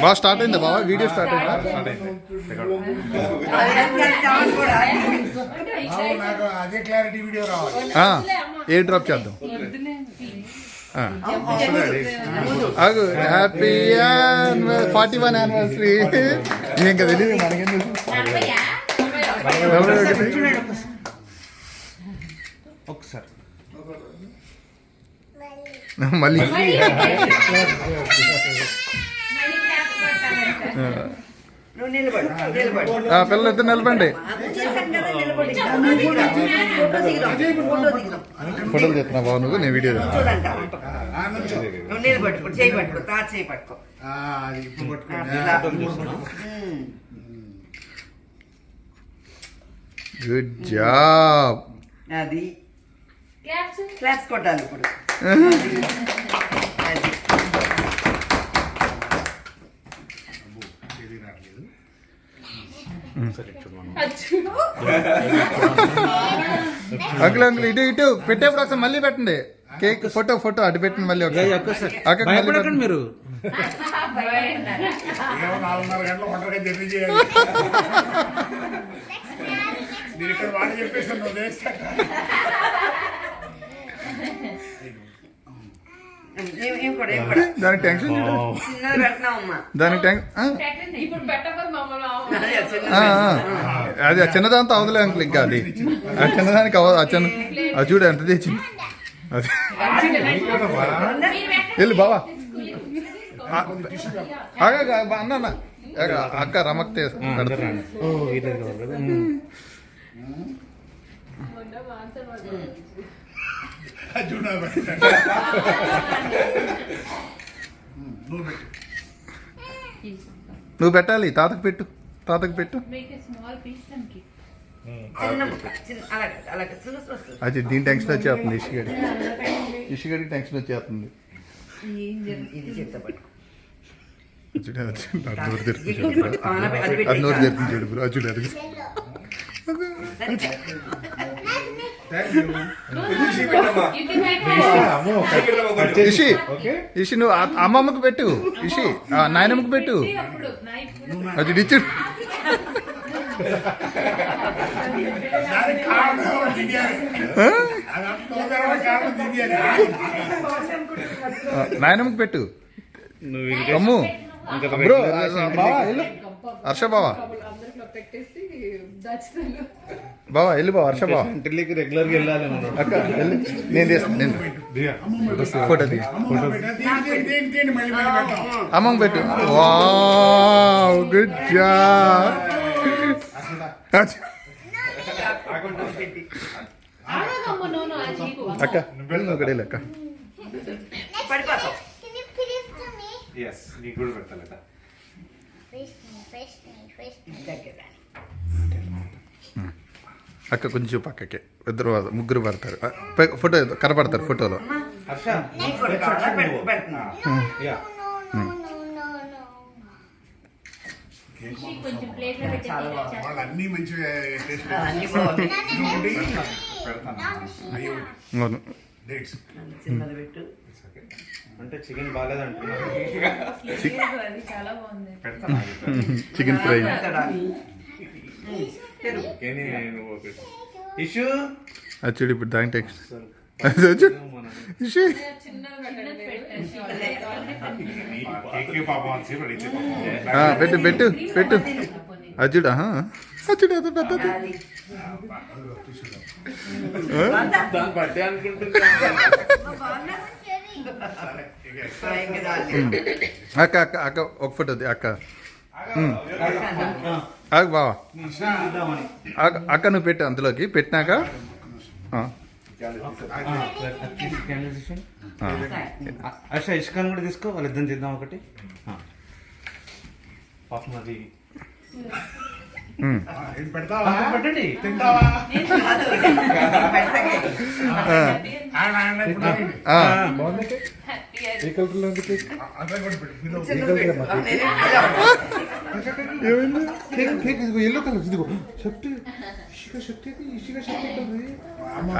బాగా స్టార్ట్ అయిందా బాబా? Video start అయిందా? అదే క్లారిటీ వీడియో రావాలి. ఏ డ్రాప్ చేద్దాం? Happy 41 anniversary. ఇంకా తెలియదు మనకేం ఒకసారి మళ్ళీ పిల్లలు ఇద్దరు నిలబండి. ఫోటోలు చెప్తున్నా బాబు నువ్వు, నేను వీడియో గుడ్ జాబ్. అది క్లాప్స్ కొట్టాలి ఇప్పుడు. అంకుల్ అంకుల్ ఇటు ఇటు పెట్టేప్పుడు ఒకసారి మళ్ళీ పెట్టండి. కేక్ ఫోటో ఫోటో అటు పెట్టండి మళ్ళీ ఒకసారి. మీరు 4:30 గంటలు ఒంటరిగా జర్నీ చేయాలి. నేను ఇక్కడ వాడు చెప్పేసాను నువ్వు చేస్తా. దానికి టెన్షన్ దానికి అది ఆ చిన్నదాంతో అవదలే అంకుల్. ఇంకా అది ఆ చిన్నదానికి అది చూడు ఎంత తెచ్చింది. అది వెళ్ళి బావా అన్న అక్క రమక్తే నువ్వు పెట్టాలి. తాతకు పెట్టు, తాతకు పెట్టు. అది దీని టెన్షన్ వచ్చేస్తుంది. ఇషిగడికి టెన్షన్ వచ్చేస్తుంది. అది నోరు తెరుతుంది చూడు అచ్చుడు. అది ఇషి ఇషి నువ్వు అమ్మమ్మకు పెట్టు. ఇషి నాయనమ్మకు పెట్టు. అది ఇచ్చుడు. నాయనమ్మకు పెట్టు. అమ్ము బ్రో బావా వెళ్ళు. హర్ష బావా బావా వెళ్ళు బావా. హర్ష బావా ఢిల్లీకి రెగ్యులర్గా వెళ్ళాలి అక్క వెళ్ళి నేను తీస్తాను. నేను ఫోటో తీ. అమ్మకు పెట్టు. Wow good job. అక్క నువ్వు ఇక్కడ వెళ్ళి అక్క. అక్క కొంచెం పక్కకి ఇద్దరు ముగ్గురు పడతారు. ఫోటో కనపడతారు ఫోటోలో. అన్ని మంచిగా అంటే చికెన్ బాగాలేదంటున్నారు. చికెన్ ఫ్రై ఇష్యూ చూడు ఇప్పుడు దాని టెక్స్ట్ పెట్టు పెట్టు పెట్టు. అచ్చుడు అచ్చుడు అది పెద్దది. అక్క అక్క అక్క ఒక ఫోటో అక్క. ఆగు బావా అక్క నువ్వు పెట్టు అందులోకి. పెట్టినాక అచ్చా ఇష్కాన్ కూడా తీసుకో. వాళ్ళిద్దరిని చేద్దాం ఒకటి. పెట్టండి తింటావా? ఎల్లో కలర్ ఇదిగో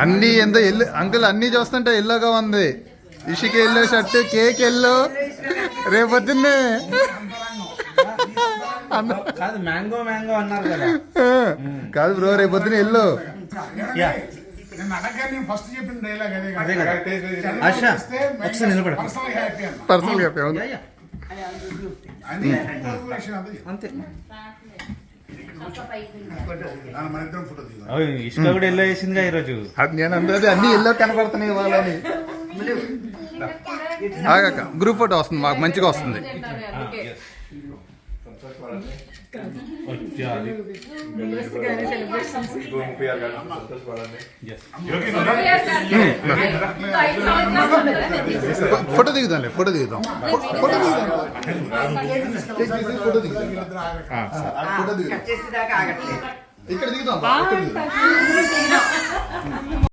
అన్ని ఎంత ఎల్లో అంకుల్ అన్ని చూస్తుంటే ఎల్లోగా ఉంది. ఇషికి ఎల్లో షర్ట్, కేక్ ఎల్లో, రేపొద్దున్నే కాదు మ్యాంగో మ్యాంగో అన్నారు కదా. కాదు బ్రో రేపొద్దున వెళ్ళు. యా నేను అడగగా నేను ఫస్ట్ చెప్పిన డైలాగ్ అదే అదే కదా. కదా. ఆశ ఒకసారి నిలబడ. పర్సనల్ హ్యాపీ అన్న. పర్సనల్ గా చెప్పావు. Yeah, yeah. అది విషయం అది. అంతే. మన ఇద్దరం ఫోటో దిగుదాం. ఓయ్, ఇసుక కూడా ఎల్లో వేసిందిగా ఈరోజు. అది నేను అందరూ అన్ని ఎల్లో కనపడుతున్నాయి వాళ్ళని. ఆగాక గ్రూప్ ఫోటో వస్తుంది, మాకు మంచిగా వస్తుంది. వచ్చాది. ఫోటో దిగుదాంలే, ఫోటో దిగుదాం. ఫోటో దిగుదాం. ఫోటో దిగుదాం. కట్ చేసేదాకా ఆగట్లేదు. ఇక్కడ దిగుదాం.